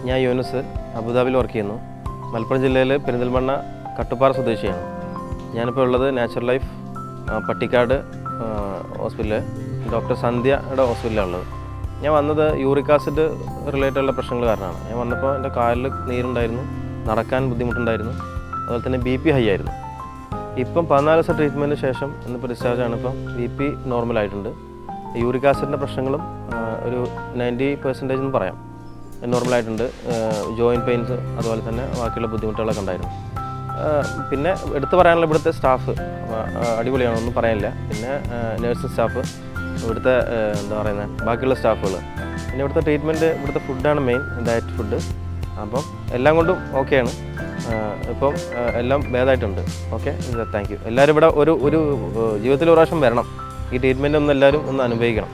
ഞാൻ യൂനുസ് അബുദാബിയിൽ വർക്ക് ചെയ്യുന്നു. മലപ്പുറം ജില്ലയിൽ പെരിന്തൽമണ്ണ കട്ടുപ്പാറ സ്വദേശിയാണ്. ഞാനിപ്പോൾ ഉള്ളത് നാച്ചുറൽ ലൈഫ് പട്ടിക്കാട് ഹോസ്പിറ്റലിൽ ഡോക്ടർ സന്ധ്യയുടെ ഹോസ്പിറ്റലിലാണ് ഉള്ളത്. ഞാൻ വന്നത് യൂറിക് ആസിഡ് റിലേറ്റഡുള്ള പ്രശ്നങ്ങൾ കാരണമാണ്. ഞാൻ വന്നപ്പോൾ എൻ്റെ കാലിൽ നീരുണ്ടായിരുന്നു, നടക്കാൻ ബുദ്ധിമുട്ടുണ്ടായിരുന്നു, അതുപോലെ തന്നെ BP ഹൈ ആയിരുന്നു. ഇപ്പം 14 ദിവസം ട്രീറ്റ്മെൻറ്റിന് ശേഷം ഇന്നിപ്പോൾ ഡിസ്ചാർജാണ്. ഇപ്പം BP നോർമലായിട്ടുണ്ട്. യൂറിക് ആസിഡിൻ്റെ പ്രശ്നങ്ങളും ഒരു 90% എന്ന് പറയാം നോർമലായിട്ടുണ്ട്. ജോയിൻറ്റ് പെയിൻസ് അതുപോലെ തന്നെ ബാക്കിയുള്ള ബുദ്ധിമുട്ടുകളൊക്കെ ഉണ്ടായിരുന്നു. പിന്നെ എടുത്തു പറയാനുള്ള ഇവിടുത്തെ സ്റ്റാഫ് അടിപൊളിയാണ്, ഒന്നും പറയാനില്ല. പിന്നെ നഴ്സിംഗ് സ്റ്റാഫ്, ഇവിടുത്തെ എന്താ പറയുന്നത് ബാക്കിയുള്ള സ്റ്റാഫുകൾ, പിന്നെ ഇവിടുത്തെ ട്രീറ്റ്മെൻറ്റ്, ഇവിടുത്തെ ഫുഡാണ് മെയിൻ, ഡയറ്റ് ഫുഡ്. അപ്പം എല്ലാം കൊണ്ടും ഓക്കെയാണ്. ഇപ്പം എല്ലാം ഭേദമായിട്ടുണ്ട്. Okay, thank you. എല്ലാവരും ഇവിടെ ഒരു ജീവിതത്തിൽ ഒരു പ്രാവശ്യം വരണം. ഈ ട്രീറ്റ്മെൻറ്റ് ഒന്ന് എല്ലാവരും ഒന്ന് അനുഭവിക്കണം.